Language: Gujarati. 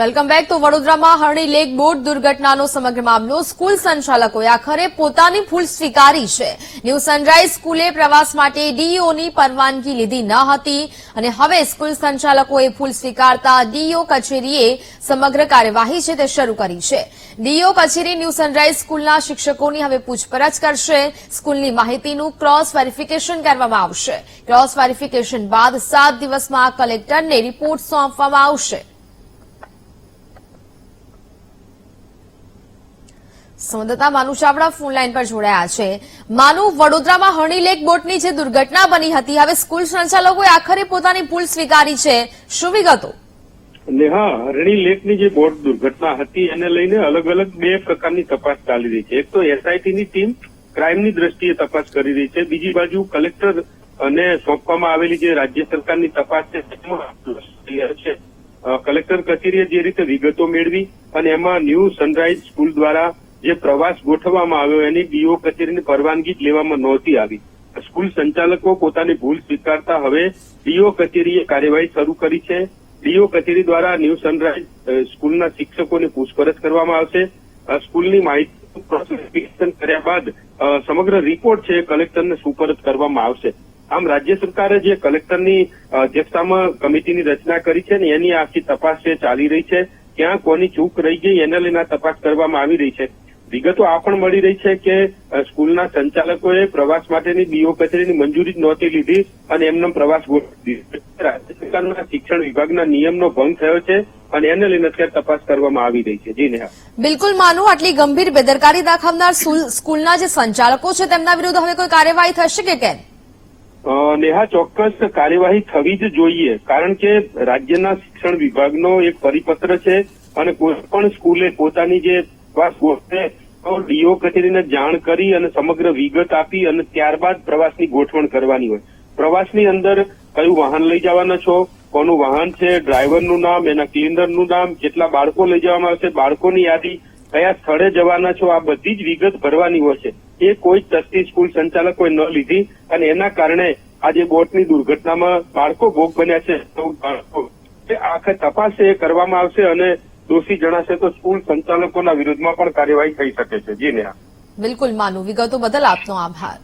Welcome back. તો વડોદરામાં હરણી લેક બોટ દુર્ઘટનાનો સમગ્ર મામલો સ્કૂલ સંચાલકોએ આખરે પોતાની ભૂલ સ્વીકારી છે। ન્યૂ સનરાઈઝ સ્કૂલે પ્રવાસ માટે ડીઈઓની પરવાનગી લીધી ન હતી અને હવે સ્કૂલ સંચાલકોએ ભૂલ સ્વીકારતા ડીઈઓ કચેરીએ સમગ્ર કાર્યવાહી છે તે શરૂ કરી છે। ડીઈઓ કચેરી ન્યૂ સનરાઈઝ સ્કૂલના શિક્ષકોની હવે પૂછપરછ કરશે। સ્કૂલની માહિતીનું ક્રોસ વેરિફિકેશન કરવામાં આવશે। ક્રોસ વેરિફિકેશન બાદ 7 દિવસમાં કલેક્ટરને રિપોર્ટ સોંપવામાં આવશે। સંવાદદાતા માનુ ચાવડા ફોન લાઈન પર જોડાયા છે। માનુ, વડોદરામાં હરણી લેક બોટની જે દુર્ઘટના બની હતી, હવે સ્કૂલ સંચાલકોએ આખરે પોતાની ભૂલ સ્વીકારી છે, શું વિગતો? નેહા, હરણી લેકની જે બોટ દુર્ઘટના હતી એને લઈને અલગ અલગ બે પ્રકારની તપાસ ચાલી રહી છે। એક તો એસઆઈટીની ટીમ ક્રાઇમની દ્રષ્ટિએ તપાસ કરી રહી છે, બીજી બાજુ કલેક્ટર અને સોંપવામાં આવેલી જે રાજ્ય સરકારની તપાસ છે તૈયાર છે। કલેક્ટર કચેરીએ જે રીતે વિગતો મેળવી અને એમાં ન્યૂ સનરાઈઝ સ્કૂલ દ્વારા જે પ્રવાસ ગોઠવવામાં આવ્યો એની ડીઓ કચેરીની પરવાનગી જ લેવામાં નહોતી આવી। સ્કૂલ સંચાલકો પોતાની ભૂલ સ્વીકારતા હવે ડીઓ કચેરીએ કાર્યવાહી શરૂ કરી છે। ડીઓ કચેરી દ્વારા ન્યૂ સનરાઈઝ સ્કૂલના શિક્ષકોની પૂછપરછ કરવામાં આવશે। સ્કૂલની માહિતી પ્રોસેસિંગ કર્યા બાદ સમગ્ર રિપોર્ટ છે કલેક્ટરને સુપરત કરવામાં આવશે। આમ રાજ્ય સરકારે જે કલેક્ટરની અધ્યક્ષતામાં કમિટીની રચના કરી છે ને એની આખી તપાસ છે ચાલી રહી છે। ક્યાં કોની ચૂક રહી ગઈ એને લઈને તપાસ કરવામાં આવી રહી છે। વિગતો આ પણ મળી રહી છે કે સ્કૂલના સંચાલકોએ પ્રવાસ માટેની ડીઓ કચેરીની મંજૂરી જ નહોતી લીધી અને એમનો પ્રવાસ ગોઠવી દીધો। રાજ્ય સરકારના શિક્ષણ વિભાગના નિયમનો ભંગ થયો છે અને એને લઈને અત્યારે તપાસ કરવામાં આવી રહી છે। જી નેહા, બિલકુલ માનુ, આટલી ગંભીર બેદરકારી દાખવનાર સ્કૂલના જે સંચાલકો છે તેમના વિરુદ્ધ હવે કોઈ કાર્યવાહી થશે કે કેમ? નેહા, ચોક્કસ કાર્યવાહી થવી જ જોઈએ, કારણ કે રાજ્યના શિક્ષણ વિભાગનો એક પરિપત્ર છે અને કોઈ પણ સ્કૂલે પોતાની જે પ્રવાસ ગોઠવે તો ડીઓ કચેરીને જાણ કરી અને સમગ્ર વિગત આપી અને ત્યારબાદ પ્રવાસની ગોઠવણ કરવાની હોય। પ્રવાસની અંદર કયું વાહન લઈ જવાના છો, કોનું વાહન છે, ડ્રાઈવરનું નામ, એના ક્લીનરનું નામ, કેટલા બાળકો લઈ જવામાં આવશે, બાળકોની યાદી, કયા સ્થળે જવાના છો, આ બધી જ વિગત ભરવાની હોય છે। એ કોઈ તસ્તી સ્કૂલ સંચાલકોએ ન લીધી અને એના કારણે આજે બોટની દુર્ઘટનામાં બાળકો ભોગ બન્યા છે। તો આખે તપાસ એ કરવામાં આવશે અને દોષી જણાશે તો સ્કૂલ સંચાલકોના વિરુદ્ધમાં પણ કાર્યવાહી થઈ શકે છે। જી નેહા, બિલકુલ માનુ, વિગતો બદલ આપનો આભાર।